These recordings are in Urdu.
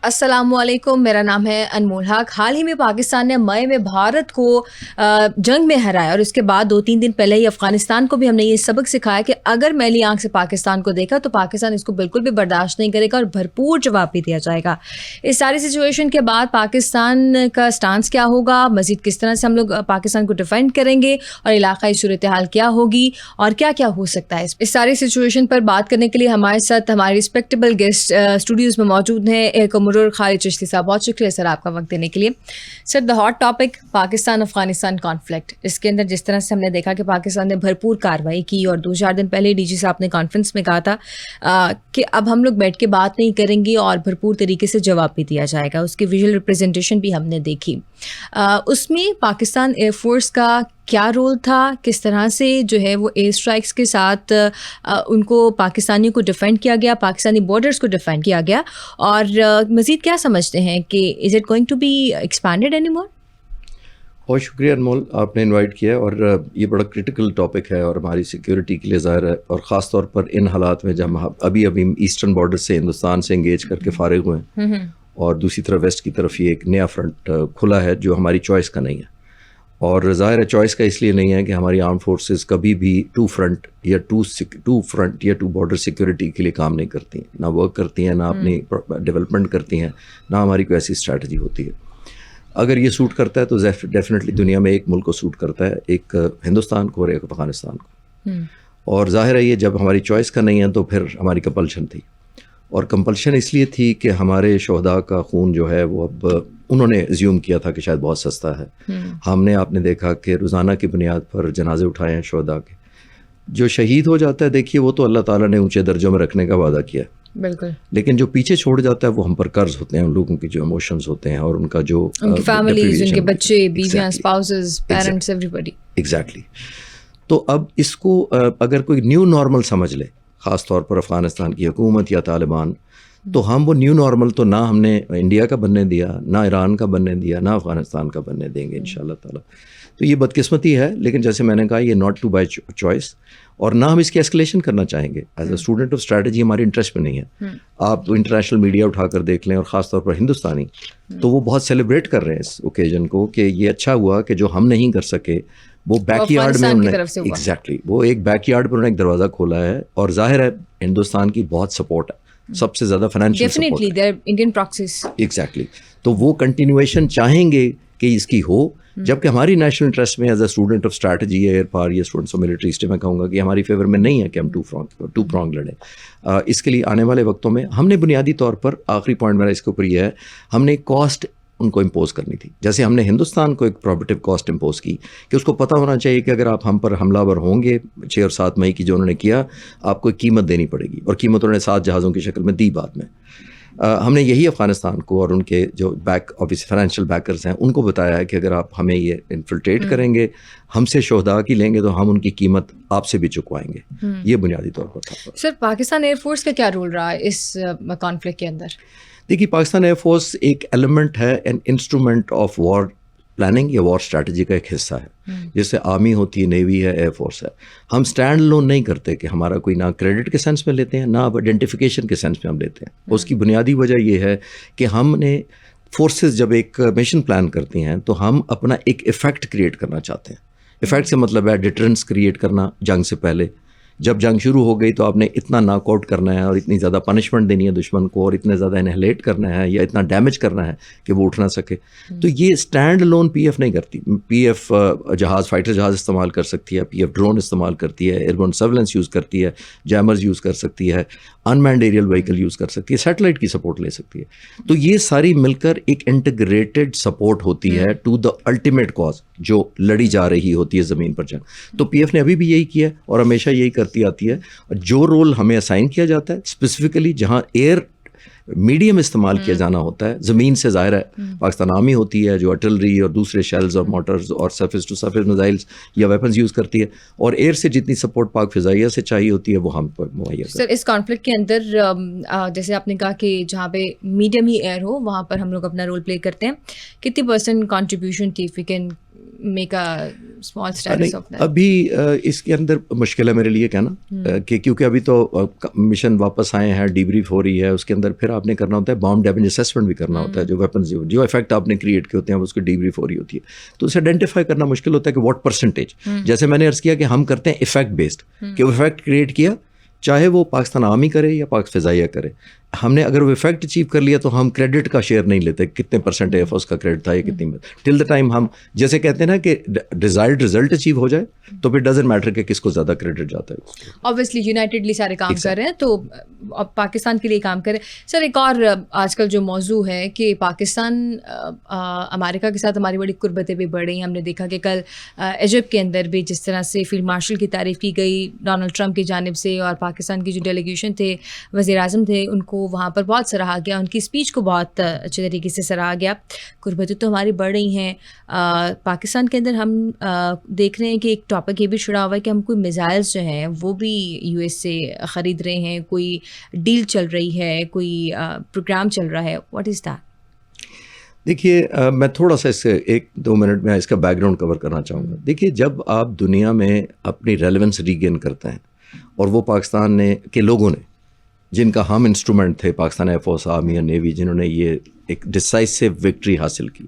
السلام علیکم، میرا نام ہے انمول حق. حال ہی میں پاکستان نے مئی میں بھارت کو جنگ میں ہرایا اور اس کے بعد 2-3 دن پہلے ہی افغانستان کو بھی ہم نے یہ سبق سکھایا کہ اگر میلی آنکھ سے پاکستان کو دیکھا تو پاکستان اس کو بالکل بھی برداشت نہیں کرے گا اور بھرپور جواب بھی دیا جائے گا. اس ساری سچویشن کے بعد پاکستان کا سٹانس کیا ہوگا، مزید کس طرح سے ہم لوگ پاکستان کو ڈیفینڈ کریں گے اور علاقائی صورتحال کیا ہوگی اور کیا کیا ہو سکتا ہے. اس ساری سچویشن پر بات کرنے کے لیے ہمارے ساتھ ہمارے رسپیکٹیبل گیسٹ اسٹوڈیوز میں موجود ہیں. مرور خالد چشتی صاحب، بہت شکریہ سر آپ کا وقت دینے کے لیے. Sir, the hot topic Pakistan Afghanistan conflict, اس کے اندر جس طرح سے ہم نے دیکھا کہ پاکستان نے بھرپور کارروائی کی اور 2-4 دن پہلے ڈی جی صاحب نے کانفرنس میں کہا تھا کہ اب ہم لوگ بیٹھ کے بات نہیں کریں گے اور بھرپور طریقے سے جواب بھی دیا جائے گا. اس کی ویژول ریپرزنٹیشن بھی ہم نے دیکھی. اس میں پاکستان ایئر فورس کا کیا رول تھا، کس طرح سے جو ہے وہ ایئر اسٹرائکس کے ساتھ ان کو پاکستانیوں کو ڈیفینڈ کیا گیا، پاکستانی بارڈرز کو ڈیفینڈ کیا گیا، اور مزید کیا سمجھتے ہیں کہ is it going to be expanded any more? بہت شکریہ انمول، آپ نے انوائٹ کیا اور یہ بڑا کرٹیکل ٹاپک ہے اور ہماری سیکیورٹی کے لیے ظاہر ہے، اور خاص طور پر ان حالات میں جب ہم ابھی ایسٹرن بارڈر سے ہندوستان سے انگیج کر کے فارغ ہوئے ہیں اور دوسری طرف ویسٹ کی طرف یہ ایک نیا فرنٹ کھلا ہے جو ہماری چوائس کا نہیں ہے. اور ظاہر ہے چوائس کا اس لیے نہیں ہے کہ ہماری آرم فورسز کبھی بھی ٹو فرنٹ یا ٹو بارڈر سیکورٹی کے لیے کام نہیں کرتی ہیں، نہ ورک کرتی ہیں، نہ اپنی ڈیولپمنٹ کرتی ہیں، نہ ہماری کوئی ایسی اسٹریٹجی ہوتی ہے. اگر یہ سوٹ کرتا ہے تو ڈیفینیٹلی دنیا میں ایک ملک کو سوٹ کرتا ہے، ایک ہندوستان کو اور ایک افغانستان کو. اور ظاہر ہے یہ جب ہماری چوائس کا نہیں ہے تو پھر ہماری کمپلشن تھی، اور کمپلشن اس لیے تھی کہ ہمارے شہداء کا خون جو ہے وہ اب انہوں نے زیوم کیا تھا کہ شاید بہت سستا ہے. آپ نے دیکھا کہ روزانہ کی بنیاد پر جنازے اٹھائے ہیں شہداء کے. جو شہید ہو جاتا ہے دیکھیے وہ تو اللہ تعالیٰ نے اونچے درجوں میں رکھنے کا وعدہ کیا ہے، بالکل، لیکن جو پیچھے چھوڑ جاتا ہے وہ ہم پر قرض ہوتے ہیں، ان لوگوں کی جو ایموشنز ہوتے ہیں اور ان کا جو ان کی فیملیز، ان کے بچے، بیویاں، spouses, parents, every body. Exactly. تو اب اس کو اگر کوئی نیو نارمل سمجھ لے، خاص طور پر افغانستان کی حکومت یا طالبان، تو ہم وہ نیو نارمل تو نہ ہم نے انڈیا کا بننے دیا، نہ ایران کا بننے دیا، نہ افغانستان کا بننے دیں گے انشاءاللہ تعالیٰ. تو یہ بدقسمتی ہے، لیکن جیسے میں نے کہا یہ ناٹ ٹو بائی چوائس، اور نہ ہم اس کی ایسکلیشن کرنا چاہیں گے. As a student of strategy ہماری انٹرسٹ میں نہیں ہے. آپ انٹرنیشنل میڈیا اٹھا کر دیکھ لیں اور خاص طور پر ہندوستانی، تو وہ بہت سیلیبریٹ کر رہے ہیں اس اوکیزن کو کہ یہ اچھا ہوا کہ جو ہم نہیں کر سکے وہ بیک یارڈ میں ایگزیکٹلی وہ ایک بیک یارڈ پر انہوں نے ایک دروازہ کھولا ہے. اور ظاہر ہے ہندوستان کی بہت سپورٹ ہے، سب سے زیادہ فائنینشیل سپورٹ ہے. Indian proxies exactly. تو وہ کنٹینیویشن چاہیں گے کہ اس کی ہو، جبکہ ہماری نیشنل انٹرسٹ میں as a student of strategy air power یا اسٹوڈنٹس آف ملٹری ہسٹری میں کہوں گا کہ ہماری فیور میں نہیں ہے کہ ہم ٹو پرانگ لڑیں. اس کے لیے آنے والے وقتوں میں ہم نے بنیادی طور پر آخری پوائنٹ میرا اس کے اوپر یہ ہے، ہم نے کاسٹ ان کو امپوز کرنی تھی. جیسے ہم نے ہندوستان کو ایک پروبیٹیو کاسٹ امپوز کی کہ اس کو پتہ ہونا چاہیے کہ اگر آپ ہم پر حملہ ور ہوں گے 6 اور 7 مئی کی جو انہوں نے کیا، آپ کو ایک قیمت دینی پڑے گی، اور قیمت انہوں نے 7 جہازوں کی شکل میں دی بعد میں. ہم نے یہی افغانستان کو اور ان کے جو فائنینشیل بیکرز ہیں ان کو بتایا ہے کہ اگر آپ ہمیں یہ انفلٹریٹ کریں گے، ہم سے شہداء کی لیں گے، تو ہم ان کی قیمت آپ سے بھی چکوائیں گے. یہ بنیادی طور پر تھا. سر، پاکستان ایئر فورس کا کیا رول رہا ہے اس کانفلکٹ کے اندر؟ دیکھیے، پاکستان ایئر فورس ایک ایلیمنٹ ہے، an instrument of war planning یا وار اسٹریٹجی کا ایک حصہ ہے. جیسے آرمی ہوتی ہے، نیوی ہے، ایئر فورس ہے. ہم اسٹینڈ لون نہیں کرتے کہ ہمارا کوئی نہ کریڈٹ کے سینس میں لیتے ہیں، نہ آئیڈینٹیفیکیشن کے سینس میں ہم لیتے ہیں. اس کی بنیادی وجہ یہ ہے کہ ہم نے فورسز جب ایک مشن پلان کرتی ہیں تو ہم اپنا ایک ایفیکٹ کریٹ کرنا چاہتے ہیں. ایفیکٹ سے مطلب ہے ڈیٹرنس کریٹ کرنا جنگ سے پہلے. جب جنگ شروع ہو گئی تو آپ نے اتنا ناک آؤٹ کرنا ہے اور اتنی زیادہ پنشمنٹ دینی ہے دشمن کو، اور اتنے زیادہ انہیلیٹ کرنا ہے یا اتنا ڈیمیج کرنا ہے کہ وہ اٹھ نہ سکے. تو یہ اسٹینڈ لون پی ایف نہیں کرتی. پی ایف جہاز، فائٹر جہاز استعمال کر سکتی ہے، پی ایف ڈرون استعمال کرتی ہے، ایئربورن سرویلنس یوز کرتی ہے، جیمرز یوز کر سکتی ہے، انمینڈ ایریل وہیکل یوز کر سکتی ہے، سیٹلائٹ کی سپورٹ لے سکتی ہے. تو یہ ساری مل کر ایک انٹیگریٹڈ سپورٹ ہوتی ہے ٹو دا الٹیمیٹ کاز جو لڑی جا رہی ہوتی ہے زمین پر جنگ. تو پی ایف نے ابھی بھی یہی کیا اور ہمیشہ یہی کرتی آتی ہے. جو رول ہمیں اسائن کیا جاتا ہے اسپیسیفکلی جہاں ایئر میڈیم استعمال کیا جانا ہوتا ہے، زمین سے ظاہر ہے پاکستان آرمی ہوتی ہے جو آرٹلری اور دوسرے شیلز اور موٹرز اور سرفیس ٹو سرفیس میزائلز یا ویپنز یوز کرتی ہے، اور ایئر سے جتنی سپورٹ پاک فضائیہ سے چاہیے ہوتی ہے وہ ہم پر مہیا کرتے ہیں. سر، اس کانفلکٹ کے اندر جیسے آپ نے کہا کہ جہاں پہ میڈیم ہی ایئر ہو وہاں پر ہم لوگ اپنا رول پلے کرتے ہیں، کتنی % کنٹریبیوشن تھی؟ If you can make small status of that. ابھی اس کے اندر مشکل ہے میرے لیے کہنا کہ کیونکہ ابھی تو مشن واپس آئے ہیں, ڈی بریف ہو رہی ہے, اس کے اندر پھر آپ نے کرنا ہوتا ہے بام ڈیمیج اسیسمنٹ بھی کرنا ہوتا ہے, جو ویپنز جو افیکٹ آپ نے کریٹ کیے ہوتے ہیں اس کو ڈی بریف ہو رہی ہوتی ہے, تو اسے آئیڈینٹیفائی کرنا مشکل ہوتا ہے کہ واٹ پرسنٹیج. جیسے میں نے عرض کیا کہ ہم کرتے ہیں افیکٹ بیسڈ, کہ وہ افیکٹ کریٹ کیا چاہے وہ پاکستان آرمی کرے یا پاک فضائیہ کرے, ہم نے اگر وہ افیکٹ اچیو کر لیا تو ہم کریڈٹ کا شیئر نہیں لیتے, کتنے پرسنٹ ایف اس کا کریڈٹ تھا یا کتنی, ٹل دا ٹائم ہم جیسے کہتے ہیں نا کہ ڈیزائرڈ رزلٹ اچیو ہو جائے تو پھر ڈزنٹ میٹر کہ کس کو زیادہ کریڈٹ جاتا ہے. اوبیسلی یونائٹڈلی سارے کام کر رہے ہیں تو اب پاکستان کے لیے کام کریں. سر ایک اور آج کل جو موضوع ہے کہ پاکستان امریکہ کے ساتھ ہماری بڑی قربتیں بھی بڑھ رہی ہیں. ہم نے دیکھا کہ کل ایجپٹ کے اندر بھی جس طرح سے فیلڈ مارشل کی تعریف کی گئی ڈونلڈ ٹرمپ کی جانب سے, اور پاکستان کی جو ڈیلیگیشن تھے وزیر اعظم تھے ان کو وہاں پر بہت سراہا گیا, ان کی اسپیچ کو بہت اچھے طریقے سے سراہا گیا. قربتیں تو ہماری بڑھ رہی ہیں. پاکستان کے اندر ہم دیکھ رہے ہیں کہ ایک ٹاپک یہ بھی چھڑا ہوا ہے کہ ہم کوئی میزائلز جو ہیں وہ بھی یو ایس سے خرید رہے ہیں, کوئی ڈیل چل رہی ہے, کوئی پروگرام چل رہا ہے. What is that? دیکھیے میں تھوڑا سا اس سے 1-2 منٹ میں اس کا بیک گراؤنڈ کور کرنا چاہوں گا. دیکھیے جب آپ دنیا میں اپنی ریلیونس ریگین کرتے ہیں اور وہ پاکستان نے کے لوگوں نے جن کا ہم انسٹرومنٹ تھے, پاکستان ایئر فورس, آرمی اور نیوی, جنہوں نے یہ ایک ڈسائسو وکٹری حاصل کی,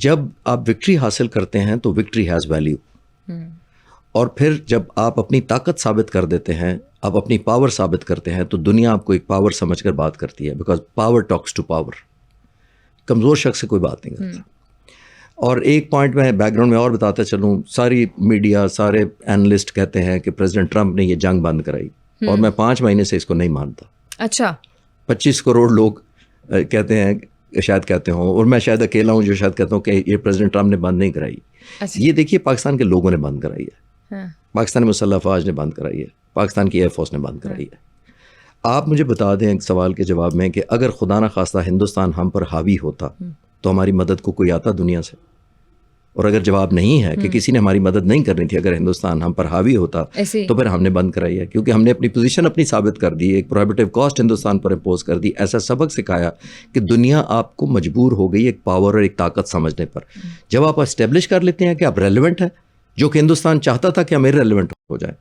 جب آپ وکٹری حاصل کرتے ہیں تو وکٹری ہیز ویلیو. اور پھر جب آپ اپنی طاقت ثابت کر دیتے ہیں, آپ اپنی پاور ثابت کرتے ہیں, تو دنیا آپ کو ایک پاور سمجھ کر بات کرتی ہے, because power talks to power. کمزور شخص سے کوئی بات نہیں کرتا. اور ایک پوائنٹ میں بیک گراؤنڈ میں اور بتاتا چلوں, ساری میڈیا, سارے اینالسٹ کہتے ہیں کہ پریزیڈنٹ ٹرمپ نے یہ جنگ بند کرائی, اور میں 5 مہینے سے اس کو نہیں مانتا. اچھا. 25 کروڑ لوگ کہتے ہیں, شاید کہتے ہوں, اور میں شاید اکیلا ہوں جو شاید کہتا ہوں کہ یہ پریزیڈنٹ ٹرمپ نے بند نہیں کرائی. یہ دیکھیے پاکستان کے لوگوں نے بند کرائی ہے, پاکستانی مسلح افواج نے بند کرائی ہے, پاکستان کی ایئر فورس نے بند کرائی ہے. آپ مجھے بتا دیں ایک سوال کے جواب میں کہ اگر خدا نہ خواستہ ہندوستان ہم پر حاوی ہوتا تو ہماری مدد کو کوئی آتا دنیا سے؟ اور اگر جواب نہیں ہے کہ کسی نے ہماری مدد نہیں کرنی تھی, اگر ہندوستان ہم پر حاوی ہوتا تو پھر ہم نے بند کرائی ہے, کیونکہ ہم نے اپنی پوزیشن اپنی ثابت کر دی, ایک پروہیبٹیو کاسٹ ہندوستان پر امپوز کر دی, ایسا سبق سکھایا کہ دنیا آپ کو مجبور ہو گئی ایک پاور اور ایک طاقت سمجھنے پر. جب آپ اسٹیبلش کر لیتے ہیں کہ آپ ریلیونٹ ہیں, جو کہ ہندوستان چاہتا تھا کہ ہم ریلیونٹ ہو جائیں,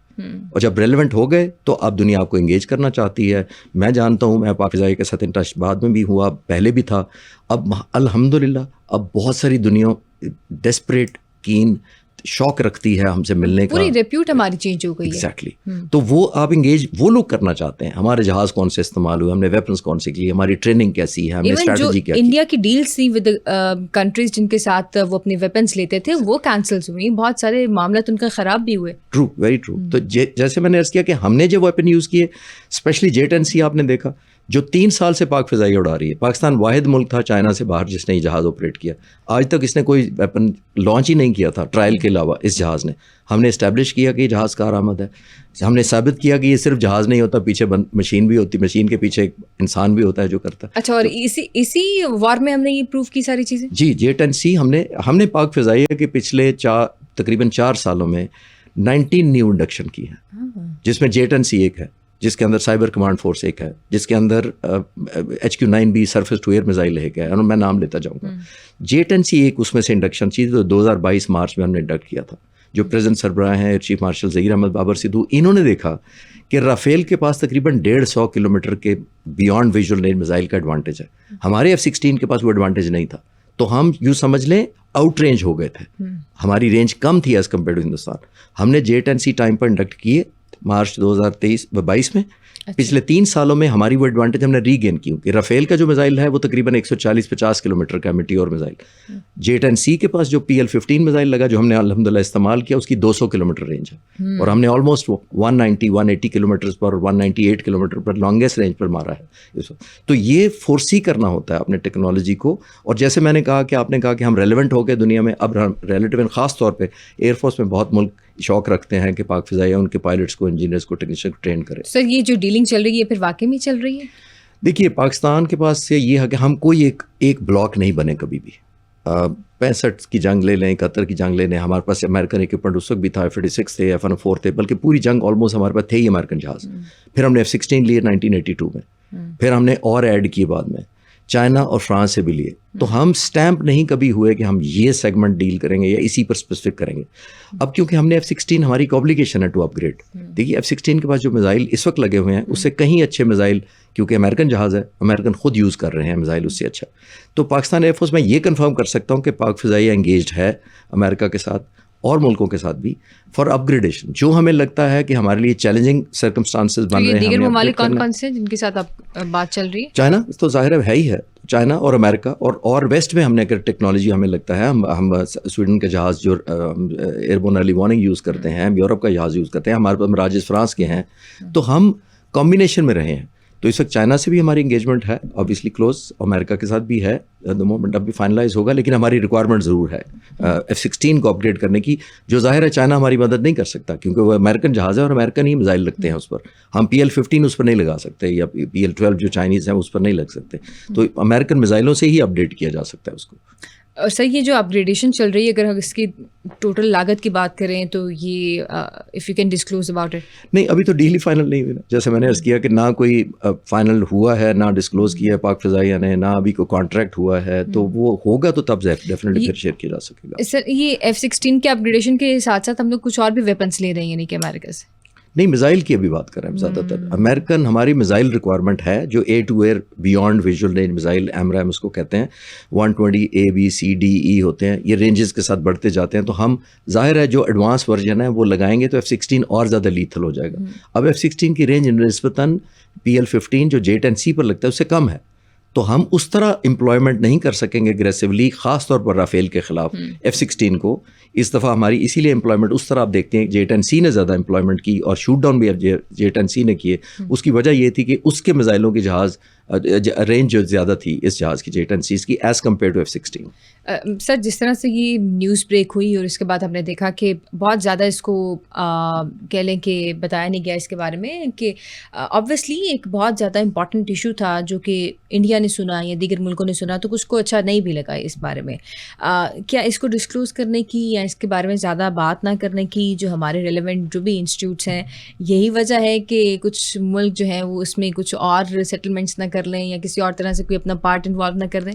اور جب ریلیونٹ ہو گئے تو اب دنیا آپ کو انگیج کرنا چاہتی ہے. میں جانتا ہوں, میں پاک فضائیہ کے ساتھ انٹچ بعد میں بھی ہوا, پہلے بھی تھا, اب الحمدللہ اب بہت ساری دنیا ڈیسپریٹ کین شوق رکھتی ہے ہم سے ملنے کا, پوری ریپیوٹ ہماری چینج ہو گئی ہے. ایگزیکٹلی. تو وہ آپ انگیج وہ لوگ کرنا چاہتے ہیں, ہمارے جہاز کون سے استعمال ہوئے, ہم نے ویپنس کون سے کی, ہماری ٹریننگ کیسی ہے, ہم نے اسٹریٹجی کیا کی. انڈیا کی ڈیلس تھی ود کنٹریز جن کے ساتھ وہ اپنے ویپنس لیتے تھے, وہ کینسلز ہوئی, بہت سارے معاملات ان کا خراب بھی ہوئے. True, very true. تو جیسے میں نے عرض کیا کہ ہم نے جو ویپن یوز کیے, اسپیشلی J-10C آپ نے دیکھا جو 3 سال سے پاک فضائیہ اڑا رہی ہے. پاکستان واحد ملک تھا چائنا سے باہر جس نے یہ جہاز آپریٹ کیا. آج تک اس نے کوئی ویپن لانچ ہی نہیں کیا تھا ٹرائل کے علاوہ. اس جہاز نے, ہم نے اسٹیبلش کیا کہ یہ جہاز کارآمد ہے, ہم نے ثابت کیا کہ یہ صرف جہاز نہیں ہوتا, پیچھے مشین بھی ہوتی, مشین کے پیچھے ایک انسان بھی ہوتا ہے جو کرتا ہے. اچھا, اور اسی وار میں ہم نے یہ پروف کی ساری چیزیں. جی, J-10C ہم نے پاک فضائیہ کے پچھلے تقریباً 4 سالوں میں 19 نیو انڈکشن کی ہیں, جس میں J-10C ایک ہے, جس کے اندر سائبر کمانڈ فورس ایک ہے, جس کے اندر HQ-9B surface to air missile ایک ہے, اور میں نام لیتا جاؤں گا. J-10C ایک اس میں سے انڈکشن چیز 2022 مارچ میں ہم نے انڈکٹ کیا تھا. جو پریزنٹ سربراہ ہیں چیف مارشل ظہیر احمد بابر سدھو, انہوں نے دیکھا کہ رافیل کے پاس تقریباً 150 کلومیٹر کے بیانڈ ویژول رینج میزائل کا ایڈوانٹیج ہے. ہمارے F-16 کے پاس وہ ایڈوانٹیج نہیں تھا, تو ہم یوں سمجھ لیں آؤٹ رینج ہو گئے تھے, ہماری رینج کم تھی ایز کمپیئر ٹو ہندوستان. ہم نے J-10C ٹائم پر انڈکٹ کیے مارچ 2022 میں. پچھلے 3 سالوں میں ہماری وہ ایڈوانٹیج ہم نے ری گین کی, کہ رافیل کا جو میزائل ہے وہ تقریباً 140-50 کلومیٹر کا میٹیور میزائل. J-10C کے پاس جو PL-15 میزائل لگا جو ہم نے الحمدللہ استعمال کیا, اس کی 200 کلومیٹر رینج ہے, اور ہم نے آلموسٹ 180 کلومیٹرز پر اور 198 کلومیٹر پر لانگیسٹ رینج پر مارا ہے. تو یہ فورسی کرنا ہوتا ہے اپنے ٹیکنالوجی کو. اور جیسے میں نے کہا کہ آپ نے کہا کہ ہم ریلیونٹ ہو گئے دنیا میں, اب ریلیٹیو خاص طور پہ ایئر فورس میں بہت ملک شوق رکھتے ہیں کہ پاک فضائیہ ان کے پائلٹس کو, انجینئرس کو, ٹیکنیشین کو ٹرین کرے. سر یہ جو ڈیلنگ چل رہی ہے پھر واقعی میں چل رہی ہے؟ دیکھیے پاکستان کے پاس سے یہ ہے کہ ہم کوئی ایک بلاک نہیں بنے کبھی بھی. 65 کی جنگ لے لیں, 71 کی جنگ لے لیں, ہمارے پاس امریکن اکوپمنٹ اس وقت بھی تھا, F-86 تھے, F-4 تھے, بلکہ پوری جنگ آلموسٹ ہمارے پاس تھے ہی امریکن جہاز. پھر ہم نے F-16 لیے 1982 میں, پھر ہم نے اور ایڈ کیے بعد میں. چائنا اور فرانس سے بھی لیے. تو ہم اسٹیمپ نہیں کبھی ہوئے کہ ہم یہ سیگمنٹ ڈیل کریں گے یا اسی پر اسپیسیفک کریں گے. اب کیونکہ ہم نے F-16 ہماری ایک اوبلیگیشن ہے ٹو اپ گریڈ. دیکھیے F-16 کے پاس جو میزائل اس وقت لگے ہوئے ہیں اس سے کہیں اچھے میزائل, کیونکہ امریکن جہاز ہے, امریکن خود یوز کر رہے ہیں میزائل اس سے اچھا. تو پاکستان ایئر فورس میں یہ کنفرم کر سکتا ہوں کہ پاک فضائیہ انگیجڈ ہے امریکہ کے ساتھ اور ملکوں کے ساتھ بھی فار اپ گریڈیشن. جو ہمیں لگتا ہے کہ ہمارے لیے چیلنجنگ سرکمسٹانسز بن رہے ہیں. دیگر ممالک کون کون سے جن کے ساتھ اب بات چل رہی ہے؟ چائنا تو ظاہر ہے ہی ہے, چائنا اور امریکہ اور ویسٹ میں ہم نے اگر ٹیکنالوجی ہمیں لگتا ہے, ہم سویڈن کا جہاز جو ایئربورن ارلی وارننگ یوز کرتے ہیں, ہم یورپ کا جہاز یوز کرتے ہیں, ہمارے پاس مراجز فرانس کے ہیں, تو ہم کمبینیشن میں رہے ہیں. تو اس وقت چائنا سے بھی ہماری انگیجمنٹ ہے اوبیسلی کلوز, امریکہ کے ساتھ بھی ہے دا مومنٹ, اب بھی فائنلائز ہوگا, لیکن ہماری ریکوائرمنٹ ضرور ہے F-16 کو اپ گریڈ کرنے کی, جو ظاہر ہے چائنا ہماری مدد نہیں کر سکتا کیونکہ وہ امریکن جہاز ہے اور امریکن ہی میزائل لگتے ہیں اس پر. ہم PL-15 اس پر نہیں لگا سکتے یا PL-12 جو چائنیز ہیں اس پر نہیں لگ سکتے, تو امریکن میزائلوں سے ہی اپ ڈیٹ کیا جا سکتا ہے اس کو. اور سر یہ جو اپ گریڈیشن چل رہی ہے, اگر ہم اس کی ٹوٹل لاگت کی بات کریں تو یہ if you can disclose about it. نہیں, ابھی تو ڈیل ہی فائنل نہیں ہوئی نا, جیسے میں نے عرض کیا کہ نہ کوئی فائنل ہوا ہے, نہ ڈسکلوز کیا ہے پاک فضائیہ نے, نہ ابھی کوئی کانٹریکٹ ہوا ہے. تو وہ ہوگا تو تب ڈیفینیٹلی پھر شیئر کیا جا سکے گا. سر یہ F-16 کے اپ گریڈیشن کے ساتھ ساتھ ہم لوگ کچھ اور بھی ویپنس لے رہے ہیں یعنی کہ امریکہ سے؟ نہیں, میزائل کی ابھی بات کر رہے ہیں زیادہ تر. امریکن ہماری میزائل ریکوائرمنٹ ہے جو a to air beyond visual range missile, AMRAAM اس کو کہتے ہیں, 120 A B C D E ہوتے ہیں, یہ رینجز کے ساتھ بڑھتے جاتے ہیں. تو ہم ظاہر ہے جو ایڈوانس ورژن ہے وہ لگائیں گے تو F-16 اور زیادہ لیتھل ہو جائے گا. اب F-16 کی رینج نسبتاً PL-15 جو J-10C پر لگتا ہے اس سے کم ہے, تو ہم اس طرح امپلائمنٹ نہیں کر سکیں گے اگریسولی, خاص طور پر رافیل کے خلاف F-16 کو. اس دفعہ ہماری اسی لیے امپلائمنٹ اس طرح آپ دیکھتے ہیں J-10C نے زیادہ امپلائمنٹ کی اور شوٹ ڈاؤن بھی J-10C نے کیے. اس کی وجہ یہ تھی کہ اس کے میزائلوں کی جہاز رینج جو زیادہ تھی اس جہاز کی J-10C کی ایز کمپیئر ٹو F-16. سر جس طرح سے یہ نیوز بریک ہوئی اور اس کے بعد ہم نے دیکھا کہ بہت زیادہ اس کو کہہ لیں کہ بتایا نہیں گیا اس کے بارے میں, کہ آبویسلی ایک بہت زیادہ امپورٹنٹ ایشو تھا جو کہ انڈیا نے سنا یا دیگر ملکوں نے سنا, تو کچھ کو اچھا نہیں بھی لگا اس بارے میں. کیا اس کو ڈسکلوز کرنے کی یا اس کے بارے میں زیادہ بات نہ کرنے کی جو ہمارے ریلیونٹ جو بھی انسٹیٹیوٹس ہیں, یہی وجہ ہے کہ کچھ ملک جو ہیں وہ اس میں کچھ اور سیٹلمنٹس نہ کر لیں یا کسی اور طرح سے کوئی اپنا پارٹ انوالو نہ کر دیں؟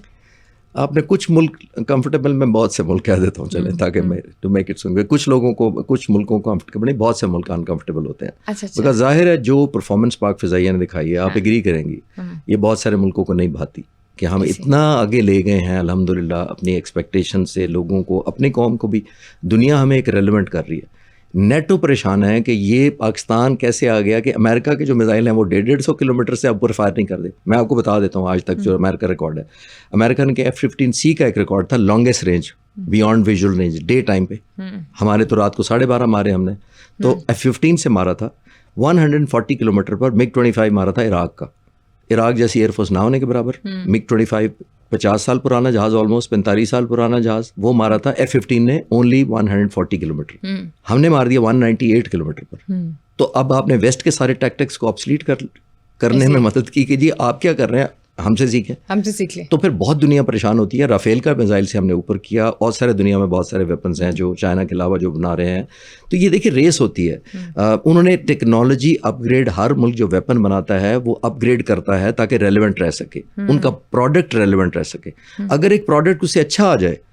آپ نے کچھ ملک کمفرٹیبل, میں بہت سے ملک کہہ دیتا ہوں چلیں تاکہ میں ٹو میک اٹ سن, کچھ لوگوں کو کچھ ملکوں کو کمفرٹیبل نہیں, بہت سے ملک انکمفرٹیبل ہوتے ہیں. بیکاز ظاہر ہے جو پرفارمنس پاک فضائیہ نے دکھائی ہے, آپ ایگری کریں گی, یہ بہت سارے ملکوں کو نہیں بھاتی کہ ہم اتنا آگے لے گئے ہیں الحمدللہ اپنی ایکسپیکٹیشن سے. لوگوں کو, اپنی قوم کو بھی دنیا ہمیں ایک ریلیونٹ کر رہی ہے. نیٹو پریشان ہے کہ یہ پاکستان کیسے آ گیا کہ امریکہ کے جو میزائل ہیں وہ 150 کلومیٹر سے اوپر فائر نہیں کر دے. میں آپ کو بتا دیتا ہوں آج تک جو امریکہ ریکارڈ ہے, امریکن کے F-15C کا ایک ریکارڈ تھا longest range beyond visual range day time پہ. ہمارے تو رات کو 12:30 مارے ہم نے, تو F-15 سے مارا تھا 140 کلومیٹر پر. MiG-25 مارا تھا عراق کا, عراق جیسی ایئر فورس نہ ہونے کے برابر. MiG-25 50 سال پرانا جہاز, آلموسٹ 45 سال پرانا جہاز, وہ مارا تھا F-15 نے اونلی 140 کلومیٹر. ہم نے مار دیا 198 کلومیٹر پر. تو اب آپ نے ویسٹ کے سارے ٹیکٹکس کو آبسلیٹ کرنے میں مدد کی کہ جی آپ کیا کر رہے ہیں, ہم سے سیکھیں, ہم سے سیکھ لیں. تو پھر بہت دنیا پریشان ہوتی ہے. رافیل کا میزائل سے ہم نے اوپر کیا, اور سارے دنیا میں بہت سارے ویپنز ہیں جو چائنا کے علاوہ جو بنا رہے ہیں. تو یہ دیکھیے ریس ہوتی ہے. انہوں نے ٹیکنالوجی اپ گریڈ, ہر ملک جو ویپن بناتا ہے وہ اپ گریڈ کرتا ہے تاکہ ریلیونٹ رہ سکے, ان کا پروڈکٹ ریلیونٹ رہ سکے. اگر ایک پروڈکٹ اس سے اچھا آ جائے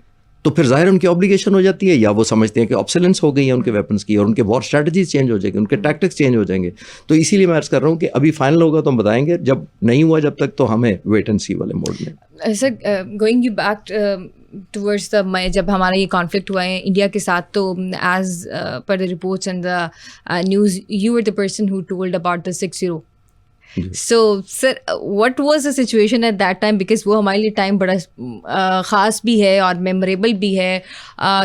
تو پھر ظاہر ان کی obligation ہو جاتی ہے, یا وہ سمجھتے ہیں کہ obsolescence ہو گئی ہے ان کے ویپنس کی, اور ان کے وار اسٹریٹجیز چینج ہو جائیں گے, ان کے ٹیکٹکس چینج ہو جائیں گے. تو اسی لیے میں عرض کر رہا ہوں کہ ابھی فائنل ہوگا تو ہم بتائیں گے, جب نہیں ہوا جب تک تو ہمیں ویٹ اینڈ سی والے موڈ میں. Sir going you back towards the, جب ہمارا یہ کانفلکٹ ہوا ہے انڈیا کے ساتھ, تو as per the reports and the news you are the person who told about the 6-0. So sir what was the situation at that time, because وہ ہمارے لیے ٹائم بڑا خاص بھی ہے اور میموریبل بھی ہے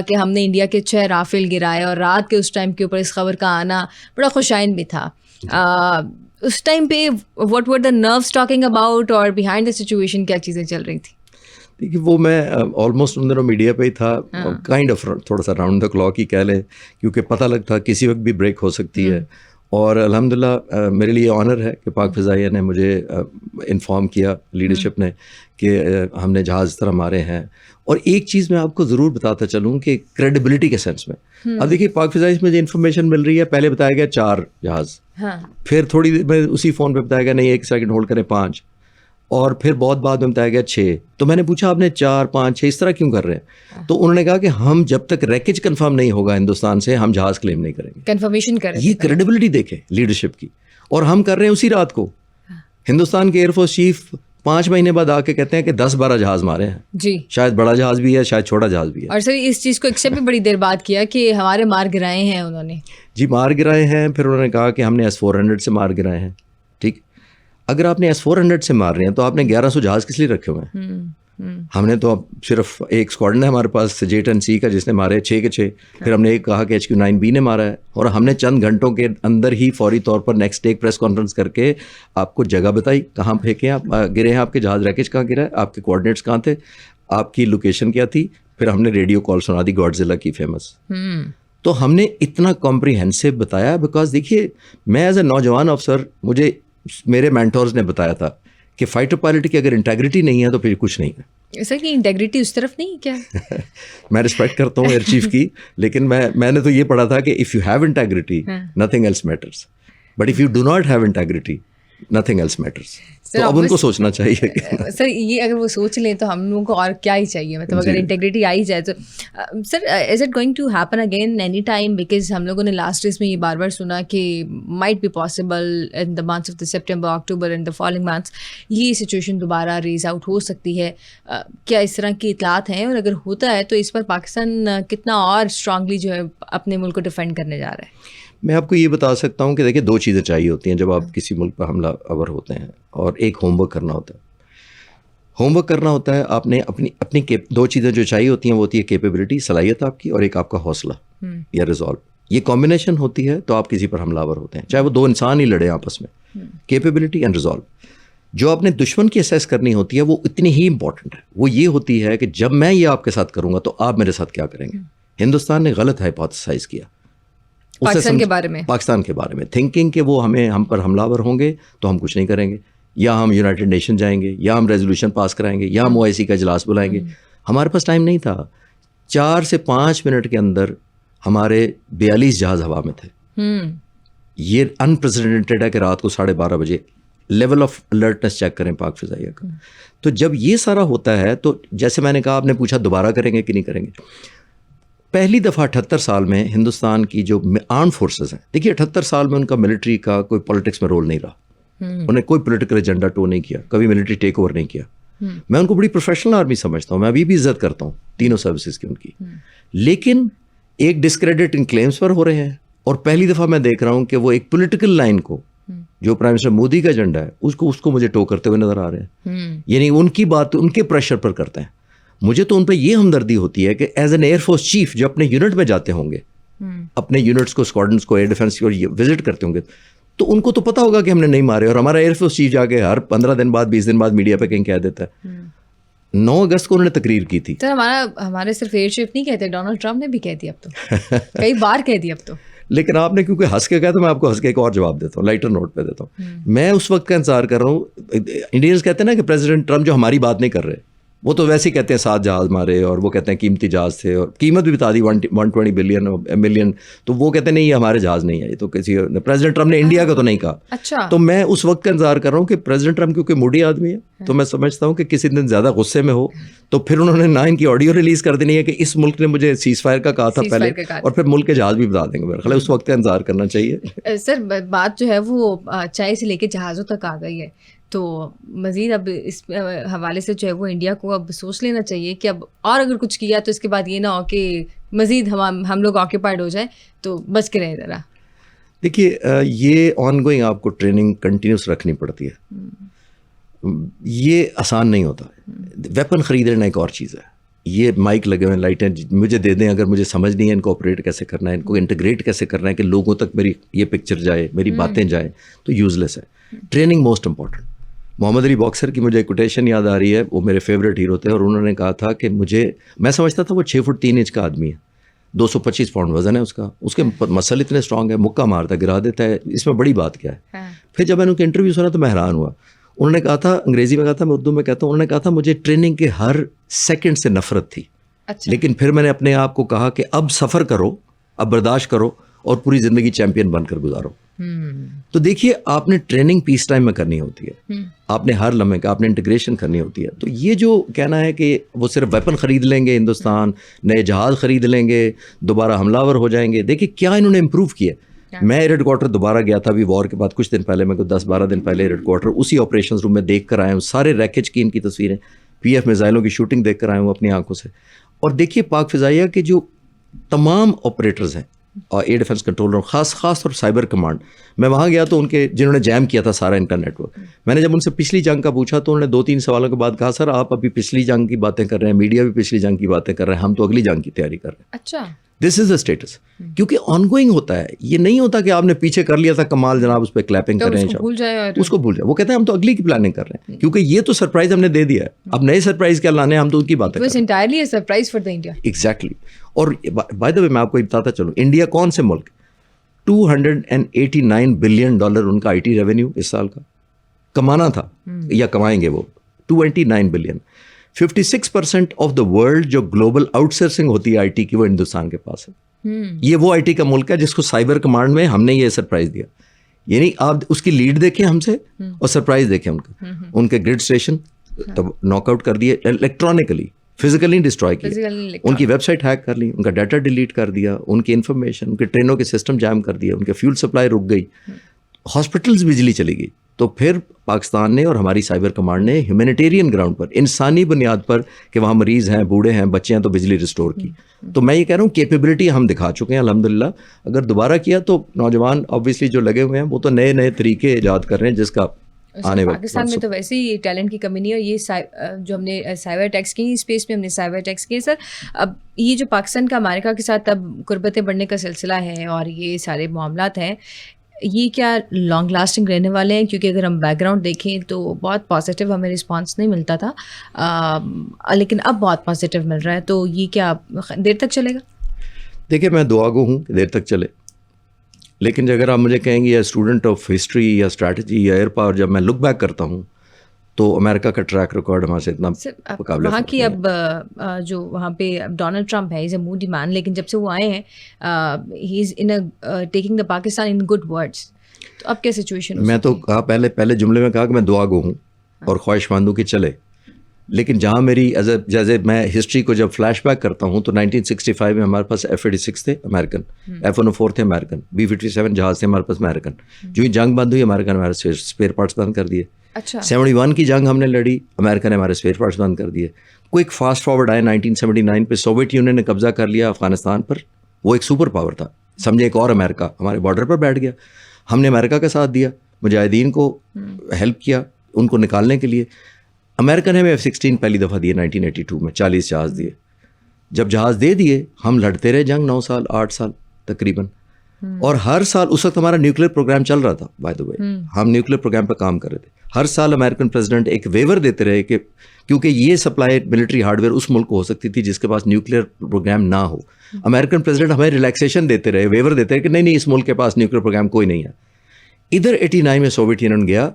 کہ ہم نے انڈیا کے 6 رافیل گرائے, اور رات کے اس ٹائم کے اوپر اس خبر کا آنا بڑا خوشائن بھی تھا. اس ٹائم پہ what were the nervous talking about, اور بیہائنڈ دا سچویشن کیا چیزیں چل رہی تھیں؟ دیکھیے وہ میں آلموسٹ ان دنوں میڈیا پہ ہی تھا, کائنڈ آف تھوڑا سا راؤنڈ دا کلاک ہی کہہ لیں, کیونکہ پتہ لگتا کسی وقت بھی بریک ہو سکتی ہے. اور الحمدللہ میرے لیے آنر ہے کہ پاک فضائیہ نے مجھے انفارم کیا, لیڈرشپ نے, کہ ہم نے جہاز اس طرح مارے ہیں. اور ایک چیز میں آپ کو ضرور بتاتا چلوں کہ کریڈیبلٹی کے سینس میں, اب دیکھیے پاک فضائیہ میں جو انفارمیشن مل رہی ہے, پہلے بتایا گیا 4 جہاز, پھر تھوڑی دیر میں اسی فون پہ بتایا گیا نہیں 1 سیکنڈ ہولڈ کریں 5, اور پھر بہت بعد میں بتایا گیا 6. تو میں نے پوچھا آپ نے 4 5 6 اس طرح کیوں کر رہے ہیں؟ تو انہوں نے کہا کہ ہم جب تک ریکیج کنفرم نہیں ہوگا ہندوستان سے ہم جہاز کلیم نہیں کریں گے. کنفرمیشن کریں. یہ کریڈیبلٹی دیکھیں لیڈرشپ کی. اور ہم کر رہے ہیں اسی رات کو. ہندوستان کے ایئر فورس چیف 5 مہینے بعد آ کے کہتے ہیں کہ 10-12 جہاز مارے ہیں. جی, شاید بڑا جہاز بھی ہے, شاید چھوٹا جہاز بھی ہے. اور سر اس چیز کو ایکسیپٹ بھی بڑی دیر بعد کیا کہ ہمارے مار گرائے ہیں انہوں نے. جی مار گرائے ہیں. پھر انہوں نے کہا کہ ہم نے S-400 سے مار گرائے ہیں. ٹھیک, اگر آپ نے S-400 سے مار رہے ہیں تو آپ نے 1100 جہاز کس لیے رکھے ہوئے ہیں؟ ہم نے تو اب صرف ایک اسکواڈن ہے ہمارے پاس J-10C کا جس نے مارے 6 کے 6. پھر ہم نے ایک کہا کہ HQ-9B نے مارا ہے. اور ہم نے چند گھنٹوں کے اندر ہی فوری طور پر نیکسٹ ڈے پریس کانفرنس کر کے آپ کو جگہ بتائی کہاں پھینکے آپ گرے ہیں, آپ کے جہاز ریکیج کہاں گرا ہے, آپ کے کوآرڈینیٹس کہاں تھے, آپ کی لوکیشن کیا تھی. پھر ہم نے ریڈیو کال سنا دی گاڈزیلا کی فیمس. تو ہم نے اتنا کمپریہنسو بتایا بیکاز دیکھیے میں ایز اے نوجوان افسر مجھے میرے مینٹورز نے بتایا تھا کہ فائٹر پائلٹ کی اگر انٹیگریٹی نہیں ہے تو پھر کچھ نہیں ہے. سر کی انٹیگریٹی اس طرف نہیں کیا؟ میں رسپیکٹ کرتا ہوں ایئر چیف کی, لیکن میں نے تو یہ پڑھا تھا کہ if you have integrity nothing else matters, but if you do not have integrity nothing else matters. تو اب ان کو سوچنا چاہیے کہ سر یہ اگر وہ سوچ لیں تو ہم لوگوں کو اور کیا ہی چاہیے, مطلب اگر انٹیگریٹی آئی جائے تو. Sir is it going to happen again any time? Because ہم لوگوں نے لاسٹ ڈیز میں یہ بار بار سنا کہ might be possible in the months of the September October and the following months یہ سچویشن دوبارہ ریز آؤٹ ہو سکتی ہے. کیا اس طرح کی اطلاعات ہیں, اور اگر ہوتا ہے تو اس پر پاکستان کتنا اور اسٹرانگلی جو ہے اپنے ملک کو ڈیفینڈ کرنے جا رہا ہے؟ میں آپ کو یہ بتا سکتا ہوں کہ دیکھیں 2 چیزیں چاہیے ہوتی ہیں جب آپ کسی ملک پر حملہ آور ہوتے ہیں, اور ایک ہوم ورک کرنا ہوتا ہے. ہوم ورک کرنا ہوتا ہے آپ نے اپنی 2 چیزیں جو چاہیے ہوتی ہیں وہ ہوتی ہے کیپیبلٹی, صلاحیت آپ کی, اور ایک آپ کا حوصلہ یا ریزالو. یہ کمبینیشن ہوتی ہے تو آپ کسی پر حملہ آور ہوتے ہیں, چاہے وہ 2 انسان ہی لڑیں آپس میں. Capability and resolve. جو آپ نے دشمن کی اسیس کرنی ہوتی ہے وہ اتنی ہی امپورٹنٹ ہے. وہ یہ ہوتی ہے کہ جب میں یہ آپ کے ساتھ کروں گا تو آپ میرے ساتھ کیا کریں گے. ہندوستان نے غلط ہائپوتھیسائز کیا پاکستان کے بارے میں تھنکنگ کہ وہ ہم پر حملہ آور ہوں گے تو ہم کچھ نہیں کریں گے, یا ہم یونائٹڈ نیشن جائیں گے, یا ہم ریزولوشن پاس کرائیں گے, یا ہم OIC کا اجلاس بلائیں گے. ہمارے پاس ٹائم نہیں تھا. 4 سے 5 منٹ کے اندر ہمارے 42 جہاز ہوا میں تھے. یہ انپریسیڈنٹڈ ہے کہ رات کو 12:30 بجے لیول آف الرٹنس چیک کریں پاک فضائیہ کا. تو جب یہ سارا ہوتا ہے تو جیسے میں نے کہا, آپ نے پوچھا دوبارہ کریں گے کہ نہیں کریں گے. پہلی دفعہ 78 سال میں ہندوستان کی جو آرم فورسز ہیں, دیکھیے 78 سال میں ان کا ملٹری کا کوئی پولیٹکس میں رول نہیں رہا. انہیں کوئی پولیٹیکل ایجنڈا ٹو نہیں کیا, کبھی ملٹری ٹیک اوور نہیں کیا. میں ان کو بڑی پروفیشنل آرمی سمجھتا ہوں, میں ابھی بھی عزت کرتا ہوں تینوں سروسز کی ان کی. لیکن ایک ڈسکریڈٹ ان کلیمز پر ہو رہے ہیں, اور پہلی دفعہ میں دیکھ رہا ہوں کہ وہ ایک پولیٹیکل لائن کو جو پرائم منسٹر مودی کا ایجنڈا ہے اس کو مجھے ٹو کرتے ہوئے نظر آ رہے ہیں. یعنی ان کی بات ان کے پریشر پر کرتے ہیں. مجھے تو ان پہ یہ ہمدردی ہوتی ہے کہ as an air force chief جو اپنے یونٹ میں جاتے ہوں گے, اپنے یونٹس کو, اسکواڈنس کو, ایئر ڈیفینس کو وزٹ کرتے ہوں گے, تو ان کو تو پتا ہوگا کہ ہم نے نہیں مارے. اور ہمارا ایئر فورس چیف جا کے ہر 15 دن بعد 20 دن بعد میڈیا پہ کہیں کہہ دیتا ہے. 9 اگست کو انہوں نے تقریر کی تھی. سر ہمارے صرف ایئر چیف نہیں کہتے, ڈونلڈ ٹرمپ نے بھی کہہ دیا, اب تو کئی بار کہہ دیا اب تو. لیکن آپ نے کیونکہ ہنس کے کہا تو میں آپ کو ہنس کے ایک اور جواب دیتا ہوں, لائٹر نوٹ پہ دیتا ہوں. میں اس وقت کا انتظار کر رہا ہوں. انڈینس کہتے ہیں نا کہ پریزیڈنٹ ٹرمپ جو ہماری بات نہیں کر رہے, وہ تو ویسے ہی کہتے ہیں 7 جہاز مارے, اور وہ کہتے ہیں قیمتی جہاز تھے, اور قیمت بھی بتا دی 120 ملین. تو وہ کہتے ہیں نہیں یہ ہمارے جہاز نہیں ہے, یہ تو کسی پریزیڈنٹ ٹرمپ نے انڈیا کا تو نہیں کہا. اچھا. تو میں اس وقت کا انتظار کر رہا ہوں کہ پریزیڈنٹ ٹرمپ کیونکہ موڈی آدمی ہے, تو میں سمجھتا ہوں کہ کسی دن زیادہ غصے میں ہو تو پھر انہوں نے نہ ان کی آڈیو ریلیز کر دینی ہے کہ اس ملک نے مجھے سیز فائر کا کہا تھا پہلے, اور پھر ملک کے جہاز بھی بتا دیں گے. میرا خیال ہے اس وقت کا انتظار کرنا چاہیے. سر بات جو ہے وہ چائے سے لے کے جہازوں تک آ گئی ہے, تو مزید اب اس حوالے سے جو ہے وہ انڈیا کو اب سوچ لینا چاہیے کہ اب اور اگر کچھ کیا تو اس کے بعد یہ نہ ہو کہ مزید ہم لوگ آکیپائڈ ہو جائیں, تو بچ کے رہیں ذرا. دیکھیے یہ آن گوئنگ آپ کو ٹریننگ کنٹینیوس رکھنی پڑتی ہے, یہ آسان نہیں ہوتا. ویپن خریدنا ایک اور چیز ہے. یہ مائک لگے ہوئے, لائٹیں مجھے دے دیں, اگر مجھے سمجھ نہیں ہے ان کو آپریٹ کیسے کرنا ہے, ان کو انٹیگریٹ کیسے کرنا ہے کہ لوگوں تک میری یہ پکچر جائے, میری باتیں جائیں, تو یوزلیس ہے. Training most important. Muhammad Ali boxer کی مجھے کوٹیشن یاد آ رہی ہے, وہ میرے فیوریٹ ہیرو تھے, اور انہوں نے کہا تھا کہ میں سمجھتا تھا وہ 6 فٹ 3 انچ کا آدمی ہے, 225 پاؤنڈ وزن ہے اس کا, اس کے مسل اتنے اسٹرانگ ہے, مکہ مارتا ہے, گرا دیتا ہے, اس میں بڑی بات کیا ہے. پھر جب میں نے ان کے انٹرویو سنا تو میں حیران ہوا. انہوں نے کہا تھا, انگریزی میں کہا تھا, میں اردو میں کہتا ہوں, انہوں نے کہا تھا مجھے ٹریننگ کے ہر سیکنڈ سے نفرت تھی. لیکن پھر میں نے اپنے آپ کو کہا کہ اب سفر کرو, اب برداشت کرو, اور پوری زندگی چیمپئن بن کر گزارو. تو دیکھیے آپ نے ٹریننگ پیس ٹائم میں کرنی ہوتی ہے, آپ نے ہر لمحے کا آپ نے انٹیگریشن کرنی ہوتی ہے. تو یہ جو کہنا ہے کہ وہ صرف ویپن خرید لیں گے ہندوستان, نئے جہاز خرید لیں گے, دوبارہ حملہ ور ہو جائیں گے. دیکھیے کیا انہوں نے امپروو کیا. میں ہیڈ کوارٹر دوبارہ گیا تھا ابھی وار کے بعد کچھ دن پہلے, میں کو 10-12 دن پہلے ہیڈ کوارٹر اسی آپریشن روم میں دیکھ کر آیا ہوں. سارے ریکیج کی ان کی تصویریں, PF میزائلوں کی شوٹنگ دیکھ کر آیا ہوں اپنی آنکھوں سے. اور دیکھیے پاک فضائیہ کے جو تمام آپریٹرز ہیں اور ایئر ڈیفنس کنٹرول روم, خاص طور سائبر کمانڈ, میں وہاں گیا تو ان کے جنہوں نے جیم کیا تھا سارا انٹرنیٹ ورک, میں نے جب ان سے پچھلی جنگ کا پوچھا تو انہوں نے 2-3 سوالوں کے بعد کہا سر آپ ابھی پچھلی جنگ کی باتیں کر رہے ہیں, میڈیا بھی پچھلی جنگ کی باتیں کر رہے ہیں, ہم تو اگلی جنگ کی تیاری کر رہے ہیں. اچھا, دس از دا اسٹیٹس, کیونکہ آن گوئنگ ہوتا ہے. یہ نہیں ہوتا کہ آپ نے پیچھے کر لیا تھا کمال جناب اس پہ کلیپنگ کر رہے ہیں, اس کو بھول جائے. وہ کہتے ہیں ہم تو اگلی کی پلاننگ کر رہے ہیں, کیونکہ یہ تو سرپرائز ہم نے دے دیا ہے, اب نئے سرپرائز کیا لانے ہیں, ہم تو ان کی باتیں کریں. Entirely surprise for the India. Exactly. اور بائی دا وے میں آپ کو یہ بتاتا چلوں, انڈیا کون سے ملک, $289 بلین ان کا آئی ٹی ریونیو اس سال کا کمانا تھا یا کمائیں گے وہ 289 بلین. 56% آف دا ورلڈ جو گلوبل آؤٹ سورسنگ ہوتی ہے آئی ٹی کی وہ ہندوستان کے پاس ہے. یہ وہ آئی ٹی کا ملک ہے جس کو سائبر کمانڈ میں ہم نے یہ سرپرائز دیا. یعنی آپ اس کی لیڈ دیکھیں ہم سے اور سرپرائز دیکھیں ان کے گریڈ اسٹیشن ناک آؤٹ کر دیے, الیکٹرانکلی, فزیکلی ڈسٹرائے کیا, ان کی ویب سائٹ ہیک کر لی, ان کا ڈیٹا ڈیلیٹ کر دیا, ان کی انفارمیشن, ان کے ٹرینوں کے سسٹم جام کر دیا, ان کے فیول سپلائی رک گئی, ہاسپٹلز بجلی چلی گئی. تو پھر پاکستان نے اور ہماری سائبر کمانڈ نے ہیومینیٹیرین گراؤنڈ پر, انسانی بنیاد پر کہ وہاں مریض ہیں, بوڑھے ہیں, بچے ہیں, تو بجلی ریسٹور کی. تو میں یہ کہہ رہا ہوں کیپیبلٹی ہم دکھا چکے ہیں الحمدللہ. اگر دوبارہ کیا تو نوجوان آبویسلی جو لگے ہوئے ہیں وہ تو نئے طریقے ایجاد کر رہے ہیں جس کا آنے وقت. پاکستان میں تو ویسے ہی ٹیلنٹ کی کمی نہیں ہے. یہ جو ہم نے سائبر اٹیکس کی, اسپیس میں ہم نے سائبر اٹیکس کیے سر. اب یہ جو پاکستان کا امریکہ کے ساتھ اب قربتیں بڑھنے کا سلسلہ ہے اور یہ سارے معاملات ہیں, یہ کیا لانگ لاسٹنگ رہنے والے ہیں؟ کیونکہ اگر ہم بیک گراؤنڈ دیکھیں تو بہت پازیٹیو ہمیں رسپانس نہیں ملتا تھا, لیکن اب بہت پازیٹیو مل رہا ہے. تو یہ کیا دیر تک چلے گا؟ دیکھیے میں دعا گو ہوں کہ دیر تک چلے, لیکن اگر آپ مجھے کہیں گے یا اسٹوڈنٹ آف ہسٹری یا اسٹریٹجی یا ایئر پاور, جب میں لک بیک کرتا ہوں تو امریکہ کا ٹریک ریکارڈ ہمارے سے اتنا مقابلہ. وہاں کی اب جو وہاں پہ ڈونلڈ ٹرمپ ہے, از اے موڈی مین, لیکن جب سے وہ آئے ہیں he is in taking the Pakistan in good words. تو اب کیا سچویشن؟ میں تو کہا پہلے جملے میں کہا کہ میں دعا گو ہوں اور خواہش مند ہوں کہ چلے, لیکن جہاں میری جیسے میں ہسٹری کو جب فلیش بیک کرتا ہوں تو 1965 میں ہمارے پاس F-86 تھے امریکن, F-104 تھے امریکن, B-57 جہاز تھے ہمارے پاس امریکن. جو ہی جنگ بند ہوئی امریکہ نے ہمارے اسپیئر پارٹس بند کر دیے. 71 کی جنگ ہم نے لڑی, امریکہ نے ہمارے اسپیئر پارٹس بند کر دیے. کوئک فاسٹ فارورڈ آئے 1979 پہ, سوویت یونین نے قبضہ کر لیا افغانستان پر. وہ ایک سپر پاور تھا, سمجھے, ایک اور امریکہ ہمارے بارڈر پر بیٹھ گیا. ہم نے امریکہ کا ساتھ دیا, مجاہدین کو ہیلپ کیا ان کو نکالنے کے لیے. امریکہ نے ہمیں F-16 پہلی دفعہ دیے 1982 میں, 40 جہاز دیے. جب جہاز دے دیے ہم لڑتے رہے جنگ 9 سال 8 سال تقریباً, اور ہر سال اس وقت ہمارا نیوکلیر پروگرام چل رہا تھا. بائی دا وے ہم نیوکلیر پروگرام پہ کام کر رہے تھے. ہر سال امریکن پریزیڈنٹ ایک ویور دیتے رہے کہ کیونکہ یہ سپلائی ملٹری ہارڈ ویئر اس ملک کو ہو سکتی تھی جس کے پاس نیوکلیر پروگرام نہ ہو. امریکن پریزیڈنٹ ہمیں ریلیکسیشن دیتے رہے, ویور دیتے رہے کہ نہیں اس ملک کے پاس نیوکلیر پروگرام کوئی نہیں ہے. ادھر 89 میں سوویت یونین گیا,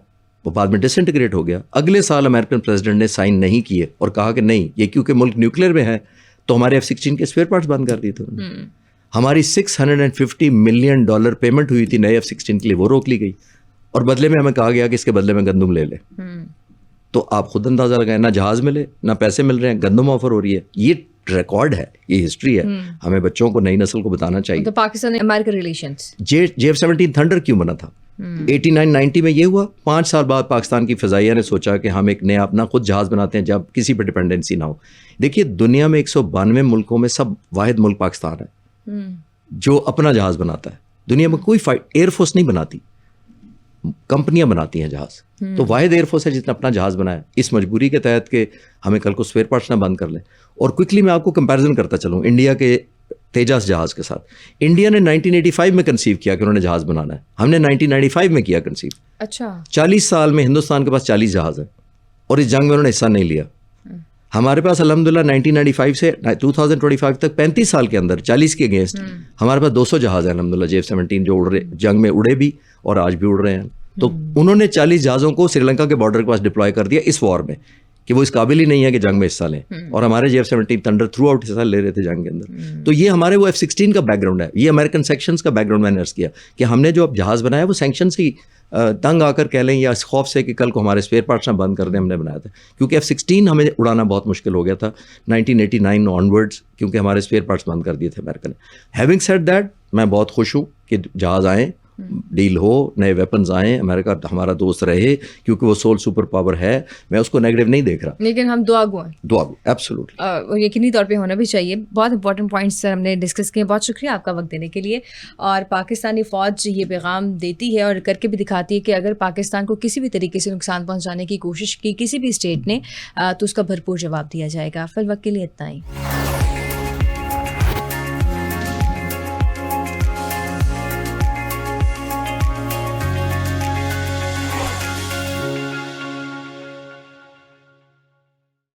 وہ بعد میں ڈس انٹیگریٹ ہو گیا. اگلے سال امریکن پریزیڈنٹ نے سائن نہیں کیے اور کہا کہ نہیں, یہ کیونکہ ملک نیوکلیر میں ہے تو ہمارے F-16 کے اسپیئر پارٹس بند کر دیے تھے. ہماری $650 ملین پیمنٹ ہوئی تھی نئے F-16 کے لیے, وہ روک لی گئی, اور بدلے میں ہمیں کہا گیا کہ اس کے بدلے میں گندم لے لے. تو آپ خود اندازہ لگائیں, نہ جہاز ملے نہ پیسے مل رہے ہیں, گندم آفر ہو رہی ہے. یہ ریکارڈ ہے, یہ ہسٹری ہے, ہمیں بچوں کو نئی نسل کو بتانا چاہیے. تو پاکستان امریکہ ریلیشنز JF-17 تھنڈر کیوں بنا تھا؟ 89-90 میں یہ ہوا. 5 سال بعد پاکستان کی فضائیہ نے سوچا کہ ہم ایک نیا اپنا خود جہاز بناتے ہیں جب کسی پہ ڈپینڈنسی نہ ہو. دیکھیے دنیا میں 192 ملکوں میں سب واحد ملک پاکستان ہے جو اپنا جہاز بناتا ہے. دنیا میں کوئی ایئر فورس نہیں بناتی, کمپنیاں بناتی ہیں جہاز. تو واحد ایئر فورس ہے جس نے اپنا جہاز بنایا, اس مجبوری کے تحت کہ ہمیں کل کو اسپیئر پارٹس نہ بند کر لیں. اور کوئکلی میں آپ کو کمپیریزن کرتا چلوں انڈیا کے تیجاس جہاز کے ساتھ. انڈیا نے 1985 میں کنسیو کیا کہ انہوں نے جہاز بنانا ہے, ہم نے 1995 میں کیا کنسیو. اچھا 40 سال میں ہندوستان کے پاس 40 جہاز ہیں اور اس جنگ میں انہوں نے حصہ نہیں لیا. ہمارے پاس الحمدللہ 1995 سے 2025 تک 35 سال کے اندر 40 کے اگینسٹ ہمارے پاس 200 جہاز ہیں الحمدللہ JF-17 جو اڑ رہے, جنگ میں اڑے بھی اور آج بھی اڑ رہے ہیں. تو انہوں نے 40 جہازوں کو سری لنکا کے بارڈر کے پاس ڈپلوائے کر دیا اس وار میں. کہ وہ اس قابل ہی نہیں ہے کہ جنگ میں حصہ لیں, اور ہمارے F-17 تھنڈر تھرو آؤٹ حصہ لے رہے تھے جنگ کے اندر. تو یہ ہمارے وہ F-16 کا بیک گراؤنڈ ہے, یہ امریکن سینکشنز کا بیک گراؤنڈ میں نے عرض کیا کہ ہم نے جو اب جہاز بنایا وہ سینکشن سے ہی تنگ آ کر کہہ لیں یا اس خوف سے کہ کل کو ہمارے اسپیئر پارٹس نہ بند کر دیں, ہم نے بنایا تھا. کیونکہ F-16 ہمیں اڑانا بہت مشکل ہو گیا تھا 1989 آنورڈز, کیونکہ ہمارے اسپیئر پارٹس بند کر دیے تھے امریکہ نے. ہیونگ سیڈ دیٹ, میں بہت خوش ہوں کہ جہاز آئیں, ڈیل ہو, نئے ویپنز آئیں, امریکہ ہمارا دوست رہے کیونکہ وہ سول سپر پاور ہے, میں اس کو نیگیٹو نہیں دیکھ رہا, لیکن ہم دعا گو ہیں. دعا گو ایبسولوٹلی, یقینی طور پہ ہونا بھی چاہیے. بہت امپورٹنٹ پوائنٹس سر ہم نے ڈسکس کیے, بہت شکریہ آپ کا وقت دینے کے لیے. اور پاکستانی فوج یہ پیغام دیتی ہے اور کر کے بھی دکھاتی ہے کہ اگر پاکستان کو کسی بھی طریقے سے نقصان پہنچانے کی کوشش کی کسی بھی اسٹیٹ نے تو اس کا بھرپور جواب دیا جائے گا. فی الوقت کے لیے اتنا ہی.